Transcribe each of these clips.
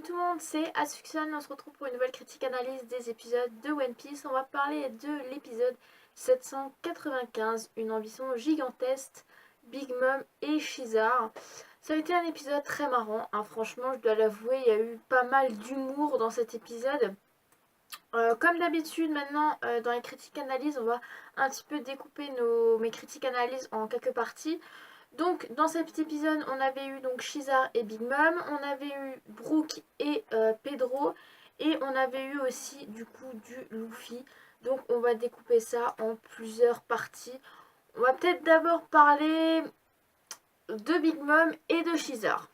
tout le monde, c'est Asuxion. On se retrouve pour une nouvelle critique analyse des épisodes de One Piece. On va parler de l'épisode 795, une ambition gigantesque, Big Mom et Shizar. Ça a été un épisode très marrant, hein. Franchement je dois l'avouer, il y a eu pas mal d'humour dans cet épisode. Comme d'habitude maintenant dans les critiques analyses, on va un petit peu découper mes critiques analyses en quelques parties. Donc dans cet épisode on avait eu donc Shizar et Big Mom, on avait eu Brook et Pedro, et on avait eu aussi du coup du Luffy. Donc on va découper ça en plusieurs parties. On va peut-être d'abord parler de Big Mom et de Shizar.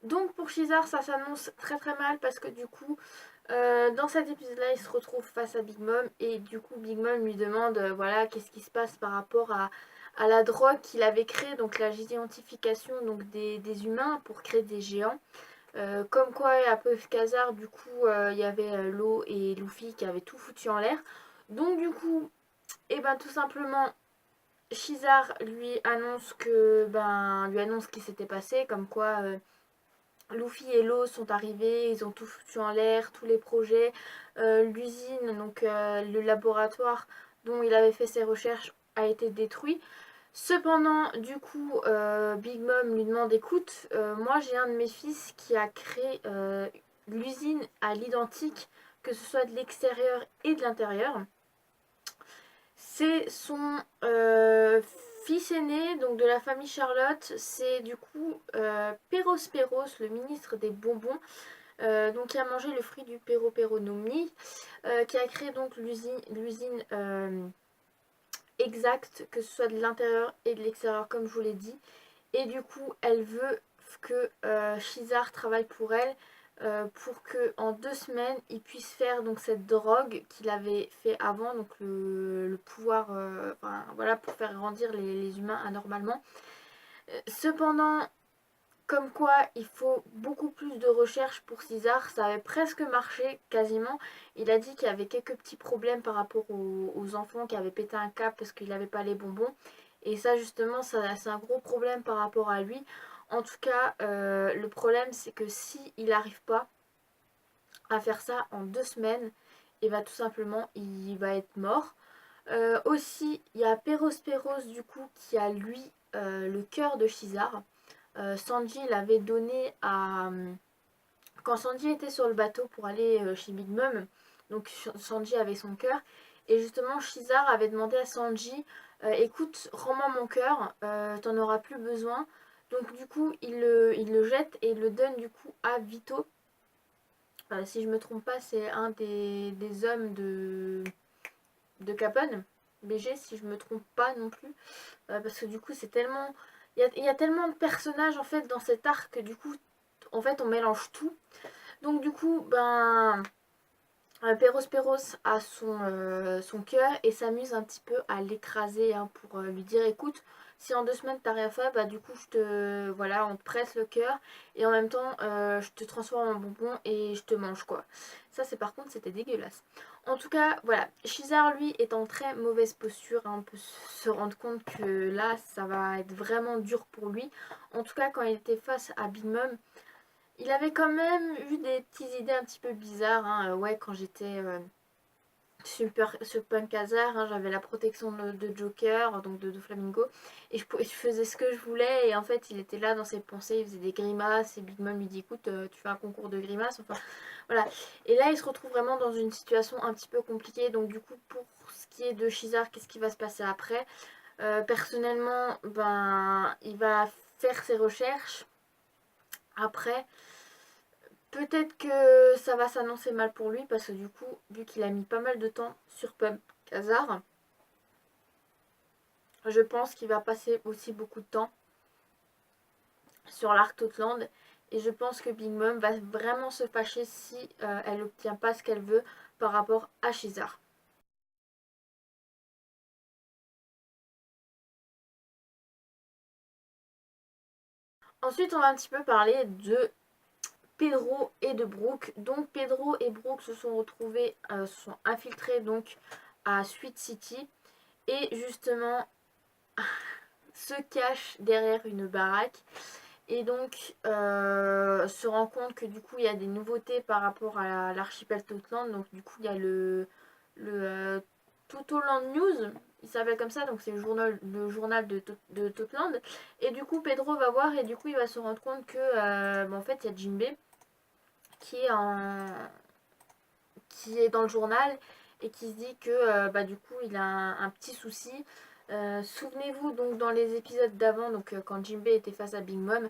Donc pour Shizar ça s'annonce très très mal parce que du coup dans cet épisode-là, il se retrouve face à Big Mom et du coup Big Mom lui demande voilà qu'est-ce qui se passe par rapport à la drogue qu'il avait créée, donc la géantification donc des humains pour créer des géants. Comme quoi à peu Kazar du coup il y avait Law et Luffy qui avaient tout foutu en l'air. Donc du coup, et ben tout simplement Shizar lui annonce ce qui s'était passé, comme quoi Luffy et Law sont arrivés, ils ont tout foutu en l'air, tous les projets, l'usine, donc le laboratoire dont il avait fait ses recherches a été détruit. Cependant, du coup, Big Mom lui demande écoute, moi j'ai un de mes fils qui a créé l'usine à l'identique, que ce soit de l'extérieur et de l'intérieur. C'est son fils aîné, donc de la famille Charlotte, c'est du coup Peros Peros, le ministre des bonbons, donc qui a mangé le fruit du Peroperonomie, qui a créé donc l'usine exacte, que ce soit de l'intérieur et de l'extérieur, comme je vous l'ai dit. Et du coup, elle veut que Shizar travaille pour elle, pour que en 2 semaines, il puisse faire donc cette drogue qu'il avait fait avant, donc le pouvoir, enfin, voilà, pour faire grandir les humains anormalement. Cependant, comme quoi il faut beaucoup plus de recherche pour César, ça avait presque marché quasiment. Il a dit qu'il y avait quelques petits problèmes par rapport aux enfants qui avaient pété un câble parce qu'il n'avait pas les bonbons. Et ça justement, c'est un gros problème par rapport à lui. En tout cas, le problème c'est que si il n'arrive pas à faire ça en 2 semaines, et va tout simplement il va être mort. Aussi, il y a Peros Peros du coup qui a lui le cœur de Shizar. Sanji l'avait donné à... Quand Sanji était sur le bateau pour aller chez Big Mom, donc Sanji avait son cœur, et justement Shizar avait demandé à Sanji écoute, rends-moi mon cœur, t'en auras plus besoin. Donc du coup, il le jette et il le donne du coup à Vito. Si je me trompe pas, c'est un des hommes de Capone, BG, si je me trompe pas non plus. Parce que du coup, c'est tellement. Il y a tellement de personnages en fait dans cet arc que du coup, en fait, on mélange tout. Donc, du coup, Peros Peros a son cœur et s'amuse un petit peu à l'écraser, hein, pour lui dire écoute, si en 2 semaines t'as rien fait, bah du coup voilà, on te presse le cœur et en même temps je te transforme en bonbon et je te mange quoi. Ça c'est par contre c'était dégueulasse. En tout cas voilà, Shizar lui est en très mauvaise posture, hein, on peut se rendre compte que là ça va être vraiment dur pour lui. En tout cas quand il était face à Big Mom, il avait quand même eu des petites idées un petit peu bizarres, hein. Ouais, quand j'étais sur Punkazar, hein, j'avais la protection de Joker, donc de Flamingo, et je faisais ce que je voulais, et en fait, il était là dans ses pensées, il faisait des grimaces, et Big Mom lui dit écoute, tu fais un concours de grimaces, enfin, voilà. Et là, il se retrouve vraiment dans une situation un petit peu compliquée, donc du coup, pour ce qui est de Shizar, qu'est-ce qui va se passer après? Personnellement, il va faire ses recherches. Après, peut-être que ça va s'annoncer mal pour lui parce que du coup, vu qu'il a mis pas mal de temps sur Pub Kazar, je pense qu'il va passer aussi beaucoup de temps sur l'Arc Totland. Et je pense que Big Mom va vraiment se fâcher si elle n'obtient pas ce qu'elle veut par rapport à Shizar. Ensuite, on va un petit peu parler de Pedro et de Brook. Donc Pedro et Brook se sont retrouvés, se sont infiltrés donc à Sweet City. Et justement, se cache derrière une baraque et donc se rend compte que du coup il y a des nouveautés par rapport à l'archipel Totland. Donc du coup il y a le Totoland News, il s'appelle comme ça, donc c'est le journal de Totland. Et du coup Pedro va voir et du coup il va se rendre compte que en fait il y a Jinbei qui est dans le journal et qui se dit que du coup il a un petit souci. Souvenez-vous donc dans les épisodes d'avant, donc quand Jinbei était face à Big Mom,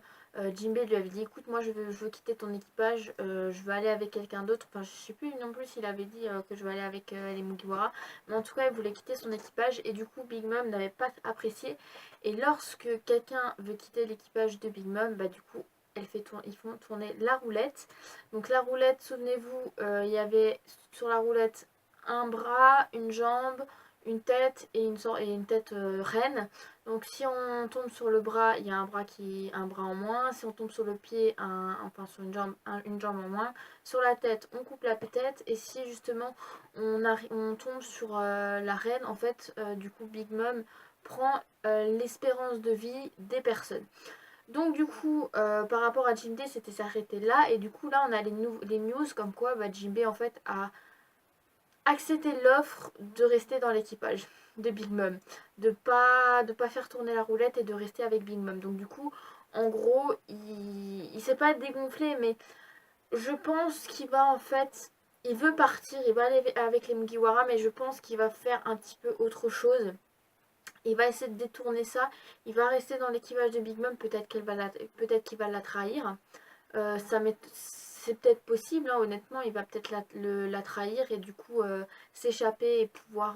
Jinbei lui avait dit écoute moi je veux quitter ton équipage, je veux aller avec quelqu'un d'autre. Enfin je sais plus non plus s'il avait dit que je veux aller avec les Mugiwara, mais en tout cas il voulait quitter son équipage et du coup Big Mom n'avait pas apprécié. Et lorsque quelqu'un veut quitter l'équipage de Big Mom, du coup ils font tourner la roulette. Donc la roulette, souvenez-vous, il y avait sur la roulette un bras, une jambe, une tête et une tête reine. Donc si on tombe sur le bras, il y a un bras en moins. Si on tombe sur le pied, enfin sur une jambe en moins. Sur la tête, on coupe la tête. Et si justement on tombe sur la reine, en fait, du coup Big Mom prend l'espérance de vie des personnes. Donc du coup, par rapport à Jinbei, c'était s'arrêter là. Et du coup, là, on a les news comme quoi Jinbei, en fait, a accepté l'offre de rester dans l'équipage de Big Mom. De pas faire tourner la roulette et de rester avec Big Mom. Donc du coup, en gros, il s'est pas dégonflé, mais je pense qu'il va en fait... Il veut partir, il va aller avec les Mugiwara, mais je pense qu'il va faire un petit peu autre chose. Il va essayer de détourner ça. Il va rester dans l'équipage de Big Mom. Peut-être qu'il va la trahir. C'est peut-être possible, hein, honnêtement. Il va peut-être la trahir et du coup s'échapper et pouvoir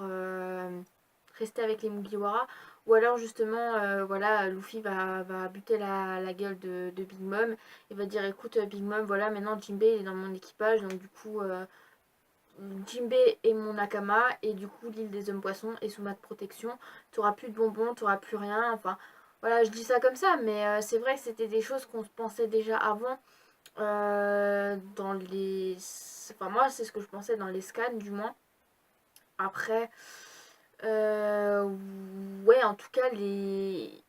rester avec les Mugiwara. Ou alors justement, voilà, Luffy va buter la gueule de Big Mom. Il va dire écoute Big Mom, voilà, maintenant Jinbei est dans mon équipage. Donc du coup... Jinbei est mon nakama et du coup l'île des hommes poissons est sous ma protection. Tu auras plus de bonbons, tu auras plus rien. Enfin voilà, je dis ça comme ça, mais c'est vrai que c'était des choses qu'on pensait déjà avant dans les... Enfin moi c'est ce que je pensais dans les scans du moins. Après, ouais en tout cas les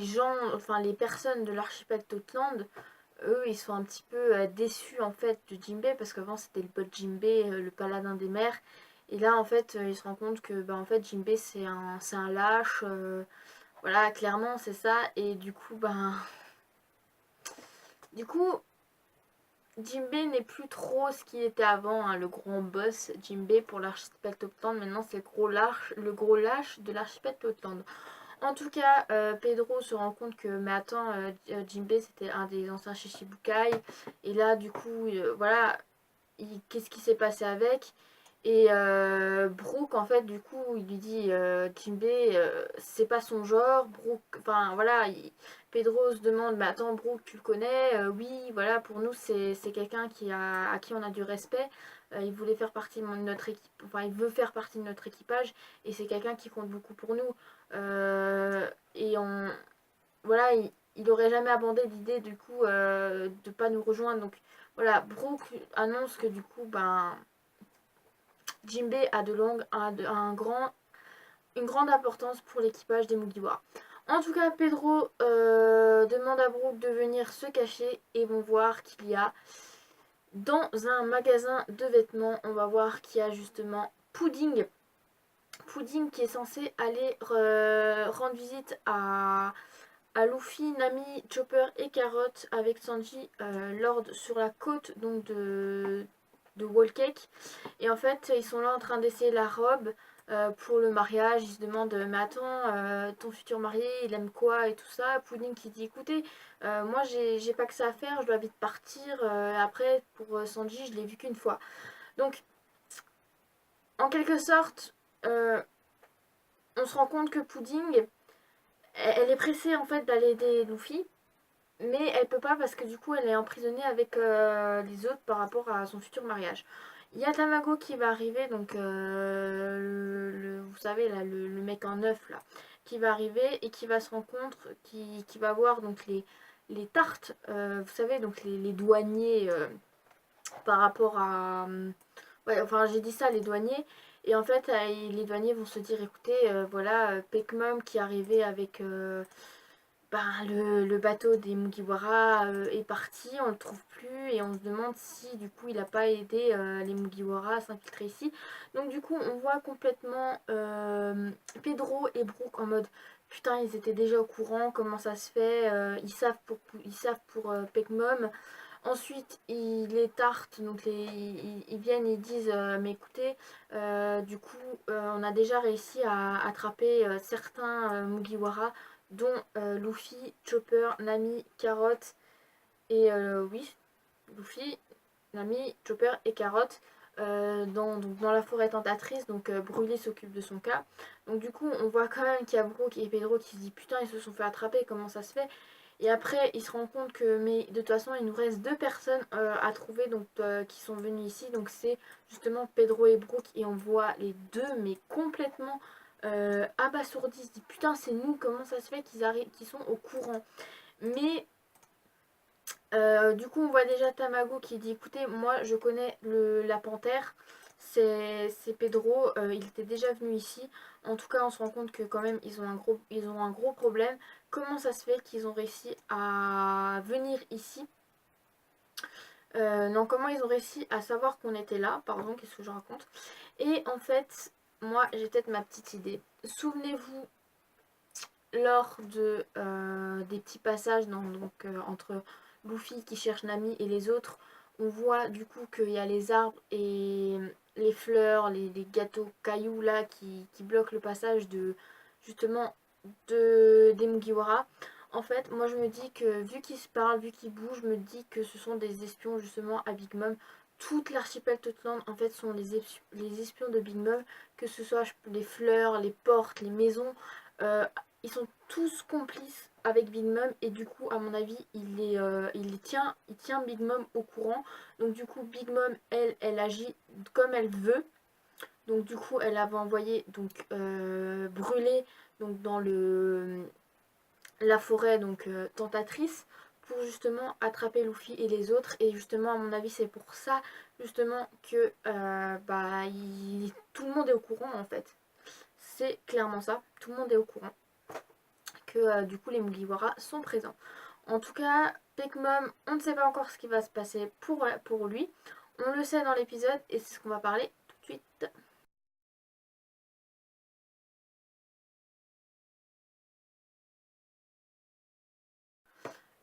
gens, enfin les personnes de l'archipel Totland, eux ils sont un petit peu déçus en fait de Jinbei parce qu'avant c'était le pote Jinbei, le paladin des mers. Et là en fait ils se rendent compte que en fait Jinbei c'est un lâche, voilà clairement c'est ça. Et du coup Jinbei n'est plus trop ce qu'il était avant, hein, le grand boss Jinbei pour l'archipel Topland. Maintenant c'est le gros lâche de l'archipel Topland. En tout cas, Pedro se rend compte que, mais attends, Jinbei c'était un des anciens Shichibukai. Et là, du coup, voilà, qu'est-ce qui s'est passé avec? Et Brook, en fait, du coup, il lui dit Jinbei, c'est pas son genre. Brook, enfin voilà, Pedro se demande, mais attends, Brook, tu le connais? Oui, voilà, pour nous, c'est quelqu'un à qui on a du respect. Il voulait faire partie de notre équipe, enfin, il veut faire partie de notre équipage et c'est quelqu'un qui compte beaucoup pour nous. Et voilà, il aurait jamais abandonné l'idée du coup de pas nous rejoindre. Donc voilà, Brook annonce que du coup, Jinbei une grande importance pour l'équipage des Mugiwara. En tout cas, Pedro demande à Brook de venir se cacher et vont voir qu'il y a dans un magasin de vêtements, on va voir qu'il y a justement Pudding. Pudding qui est censé aller rendre visite à Luffy, Nami, Chopper et Carrot avec Sanji Lord sur la côte donc de Whole Cake. Et en fait ils sont là en train d'essayer la robe pour le mariage. Ils se demandent mais attends ton futur marié il aime quoi et tout ça. Pudding qui dit écoutez moi j'ai pas que ça à faire, je dois vite partir. Après pour Sanji je l'ai vu qu'une fois. Donc en quelque sorte on se rend compte que Pudding elle est pressée en fait d'aller aider Luffy, mais elle peut pas parce que du coup elle est emprisonnée avec les autres par rapport à son futur mariage. Il y a Tamago qui va arriver, donc vous savez là, le mec en neuf là, qui va arriver et qui va se rendre compte, qui va voir donc les tartes, vous savez donc les douaniers par rapport à... ouais, enfin j'ai dit ça, les douaniers. Et en fait, les douaniers vont se dire, écoutez, voilà, Peck Mom qui est arrivé avec le bateau des Mugiwara est parti, on le trouve plus et on se demande si du coup il n'a pas aidé les Mugiwara à s'infiltrer ici. Donc du coup on voit complètement Pedro et Brooke en mode putain ils étaient déjà au courant, comment ça se fait, ils savent pour Peck Mom. Ensuite, ils les tartent, donc ils viennent et ils disent mais écoutez, du coup, on a déjà réussi à attraper certains Mugiwara, dont Luffy, Chopper, Nami, Carrot et oui, Luffy, Nami, Chopper et Carrot dans la forêt tentatrice. Donc Brûlé s'occupe de son cas. Donc du coup, on voit quand même qu'il y a Brooke et Pedro qui se disent putain, ils se sont fait attraper, comment ça se fait? Et après, il se rend compte que, mais de toute façon, il nous reste deux personnes à trouver donc, qui sont venues ici. Donc, c'est justement Pedro et Brooke. Et on voit les deux, mais complètement abasourdis. Il se dit putain, c'est nous, comment ça se fait qu'ils sont au courant? Mais du coup, on voit déjà Tamago qui dit écoutez, moi je connais la panthère, c'est Pedro, il était déjà venu ici. En tout cas, on se rend compte que quand même ils ont un gros problème. Comment ça se fait qu'ils ont réussi à venir ici? Non, comment ils ont réussi à savoir qu'on était là? Pardon, qu'est-ce que je raconte? Et en fait, moi j'ai peut-être ma petite idée. Souvenez-vous lors des petits passages entre Luffy qui cherche Nami et les autres, on voit du coup qu'il y a les arbres et les fleurs, les gâteaux cailloux là qui bloquent le passage justement des Mugiwara. En fait, moi je me dis que vu qu'ils se parlent, vu qu'ils bougent, je me dis que ce sont des espions justement à Big Mom. Toute l'archipel Totland en fait sont les espions de Big Mom, que ce soit les fleurs, les portes, les maisons. euh, Ils sont tous complices avec Big Mom et du coup à mon avis il tient Big Mom au courant. Donc du coup Big Mom elle agit comme elle veut. Donc du coup elle avait envoyé donc Brûler donc dans la forêt donc tentatrice pour justement attraper Luffy et les autres. Et justement à mon avis c'est pour ça justement que tout le monde est au courant en fait. C'est clairement ça, tout le monde est au courant que du coup les Mugiwara sont présents. En tout cas, Peck Mom, on ne sait pas encore ce qui va se passer pour lui. On le sait dans l'épisode et c'est ce qu'on va parler tout de suite.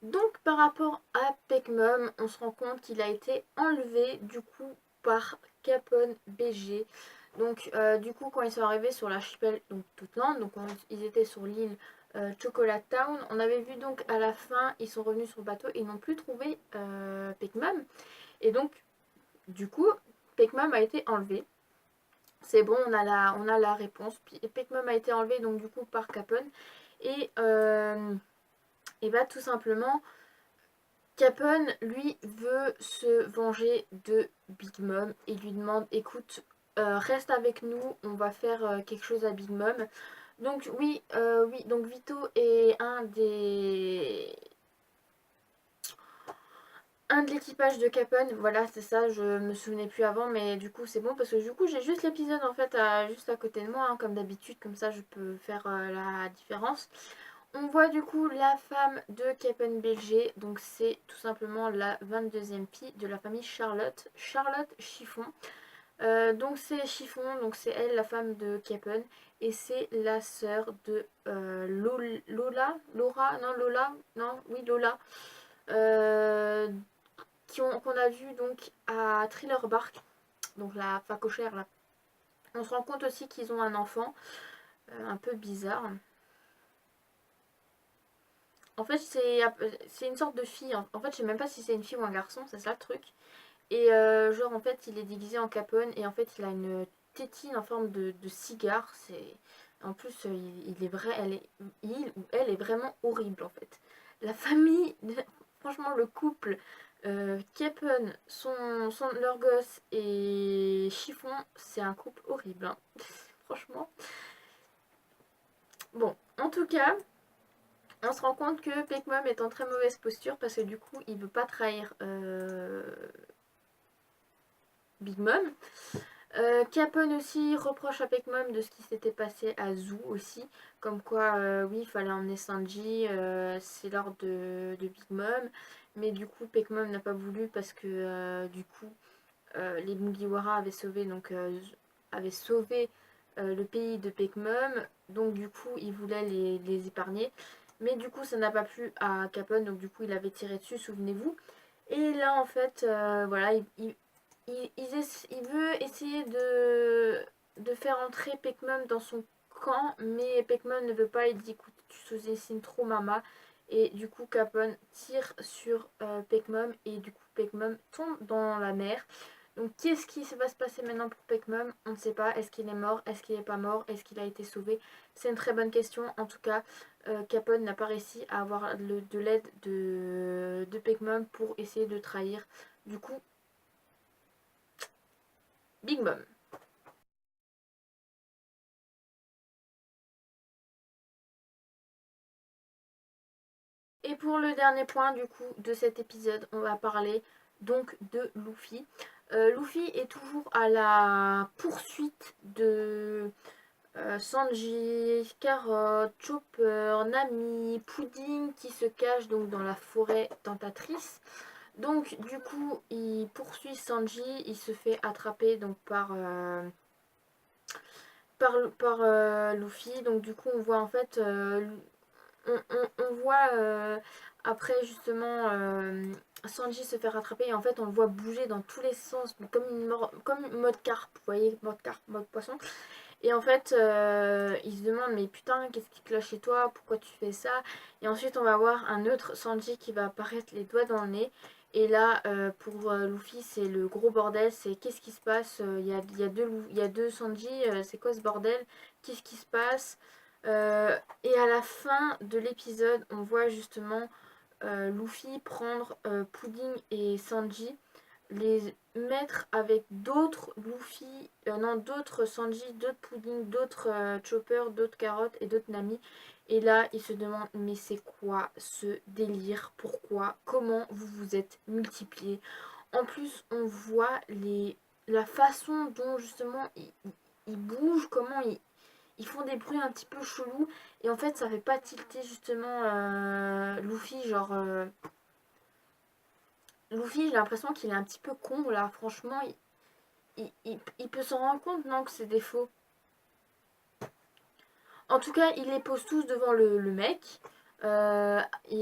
Donc par rapport à Peck Mom, on se rend compte qu'il a été enlevé du coup par Capone BG. Donc du coup quand ils sont arrivés sur l'archipel donc Tootland, donc ils étaient sur l'île Chocolate Town, on avait vu donc à la fin ils sont revenus sur le bateau et ils n'ont plus trouvé Peck Mom. Et donc du coup Peck Mom a été enlevé. C'est bon, on a la réponse. Peck Mom a été enlevé donc du coup par Capone. Et bah tout simplement Capone, lui, veut se venger de Big Mom et lui demande écoute, reste avec nous, on va faire quelque chose à Big Mom. Donc oui, donc Vito est un de l'équipage de Capone, voilà c'est ça, je me souvenais plus avant mais du coup c'est bon parce que du coup j'ai juste l'épisode en fait juste à côté de moi hein, comme d'habitude, comme ça je peux faire la différence. On voit du coup la femme de Capone Belger, donc c'est tout simplement la 22e fille de la famille Charlotte, Charlotte Chiffon. Donc c'est Chiffon, donc c'est elle la femme de Capone et c'est la sœur de Lola, euh, qu'on a vu donc à Thriller Bark, donc la facochère là. On se rend compte aussi qu'ils ont un enfant, un peu bizarre. En fait, c'est une sorte de fille. En fait, je sais même pas si c'est une fille ou un garçon, c'est ça le truc. Et genre, en fait, il est déguisé en Capone et en fait, il a une tétine en forme de cigare. En plus, il est vrai, il ou elle est vraiment horrible en fait. La famille, franchement, le couple Capone, leur gosse et Chiffon, c'est un couple horrible, hein. Franchement. Bon, en tout cas, on se rend compte que Peck Mom est en très mauvaise posture parce que du coup il veut pas trahir Big Mom. Capone aussi reproche à Pekmom de ce qui s'était passé à Zou aussi. Comme quoi, oui, il fallait emmener Sanji, c'est l'ordre de Big Mom. Mais du coup, Pekmom n'a pas voulu parce que du coup, les Mugiwara avaient sauvé le pays de Pekmom. Donc du coup, il voulait les épargner. Mais du coup, ça n'a pas plu à Capone. Donc du coup, il avait tiré dessus, souvenez-vous. Et là, en fait, voilà, il veut essayer de faire entrer Pekmom dans son camp, mais Pekmom ne veut pas. Il dit écoute, tu sous-estimes trop Mama. Et du coup, Capone tire sur Pekmom et du coup, Pekmom tombe dans la mer. Donc, qu'est-ce qui va se passer maintenant pour Pekmom? On ne sait pas. Est-ce qu'il est mort? Est-ce qu'il n'est pas mort? Est-ce qu'il a été sauvé? C'est une très bonne question. En tout cas, Capone n'a pas réussi à avoir de l'aide de Pekmom pour essayer de trahir. Du coup, Big Mom. Et pour le dernier point du coup de cet épisode, on va parler donc de Luffy. Luffy est toujours à la poursuite de Sanji, Carrot, Chopper, Nami, Pudding qui se cache donc dans la forêt tentatrice. Donc du coup il poursuit Sanji, il se fait attraper donc par Luffy. Donc du coup on voit en fait on voit après justement Sanji se faire rattraper et en fait on le voit bouger dans tous les sens comme une mode carpe, vous voyez, mode carpe, mode poisson. Et en fait il se demande mais putain qu'est-ce qui cloche chez toi, pourquoi tu fais ça. Et ensuite on va voir un autre Sanji qui va apparaître les doigts dans le nez. Et là pour Luffy c'est le gros bordel, c'est qu'est-ce qui se passe, il y a deux Sanji, c'est quoi ce bordel, qu'est-ce qui se passe. Et à la fin de l'épisode, on voit justement Luffy prendre Pudding et Sanji, les mettre avec d'autres Luffy, non, d'autres Sanji, d'autres Pudding, d'autres Chopper, d'autres Carottes et d'autres Nami. Et là, il se demande mais c'est quoi ce délire? Pourquoi? Comment vous vous êtes multipliés? En plus, on voit la façon dont justement ils bougent, comment ils font des bruits un petit peu chelous et en fait ça fait pas tilter justement Luffy genre Luffy j'ai l'impression qu'il est un petit peu con là franchement il peut s'en rendre compte non que c'est des faux. En tout cas il les pose tous devant le mec et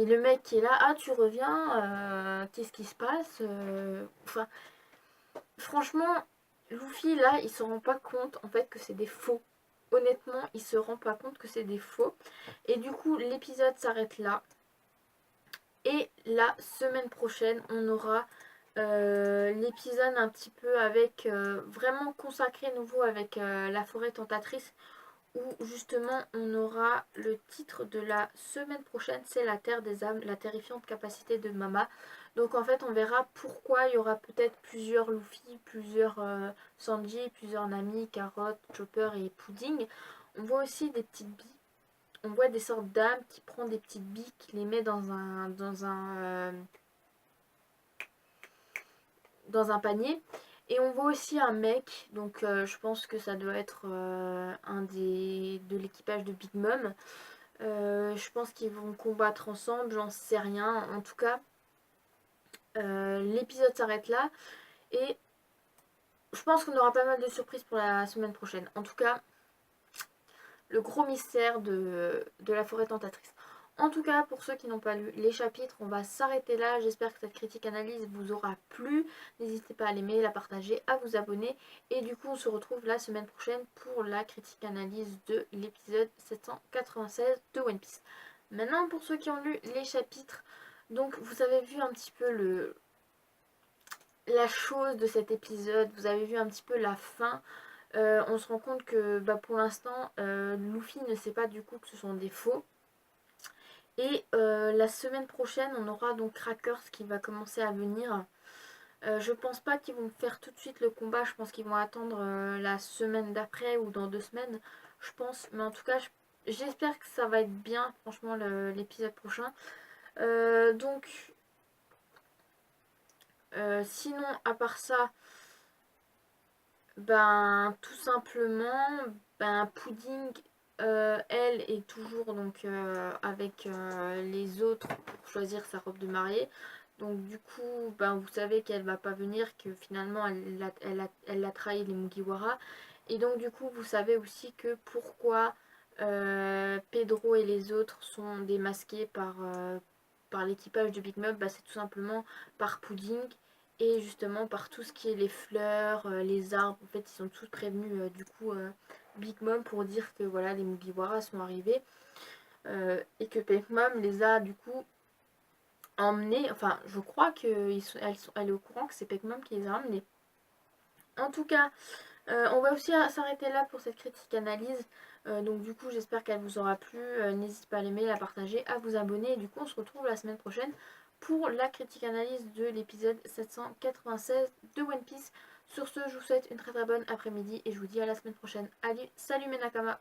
le mec qui est là ah tu reviens qu'est-ce qui se passe enfin franchement Luffy là il se rend pas compte en fait que c'est des faux. Honnêtement il se rend pas compte que c'est des faux et du coup l'épisode s'arrête là. Et la semaine prochaine, on aura l'épisode un petit peu avec vraiment consacré nouveau avec la forêt tentatrice où justement on aura le titre de la semaine prochaine, c'est la Terre des âmes, la terrifiante capacité de Mama. Donc en fait on verra pourquoi il y aura peut-être plusieurs Luffy, plusieurs Sanji, plusieurs Nami, Carrot, Chopper et Pudding. On voit aussi des petites billes, on voit des sortes d'âmes qui prend des petites billes, qui les met dans un panier. Et on voit aussi un mec, donc je pense que ça doit être de l'équipage de Big Mom. Je pense qu'ils vont combattre ensemble, j'en sais rien. En tout cas, l'épisode s'arrête là. Et je pense qu'on aura pas mal de surprises pour la semaine prochaine. En tout cas, le gros mystère de la forêt tentatrice. En tout cas, pour ceux qui n'ont pas lu les chapitres, on va s'arrêter là. J'espère que cette critique analyse vous aura plu. N'hésitez pas à l'aimer, la partager, à vous abonner. Et du coup, on se retrouve la semaine prochaine pour la critique analyse de l'épisode 796 de One Piece. Maintenant, pour ceux qui ont lu les chapitres, donc vous avez vu un petit peu la chose de cet épisode. Vous avez vu un petit peu la fin. On se rend compte que pour l'instant, Luffy ne sait pas du coup que ce sont des faux. Et la semaine prochaine, on aura donc Crackers qui va commencer à venir. Je pense pas qu'ils vont faire tout de suite le combat. Je pense qu'ils vont attendre la semaine d'après ou dans 2 semaines. Je pense. Mais en tout cas, j'espère que ça va être bien, franchement, l'épisode prochain. Donc, sinon, à part ça, Ben tout simplement, ben Pudding, elle est toujours donc avec les autres pour choisir sa robe de mariée. Donc du coup, ben vous savez qu'elle va pas venir, que finalement elle a trahi les Mugiwara. Et donc du coup, vous savez aussi que pourquoi Pedro et les autres sont démasqués par l'équipage de Big Mom, bah, c'est tout simplement par Pudding et justement par tout ce qui est les fleurs, les arbres. En fait, ils sont tous prévenus du coup Big Mom pour dire que voilà, les Mugiwara sont arrivés et que Big Mom les a du coup emmenés. Enfin, je crois qu'elle est au courant que c'est Big Mom qui les a emmenés. En tout cas, on va aussi s'arrêter là pour cette critique analyse. Donc du coup j'espère qu'elle vous aura plu. N'hésitez pas à l'aimer, à la partager, à vous abonner. Et du coup on se retrouve la semaine prochaine pour la critique analyse de l'épisode 796 de One Piece. Sur ce, je vous souhaite une très très bonne après-midi et je vous dis à la semaine prochaine. Allez, salut mes Nakama.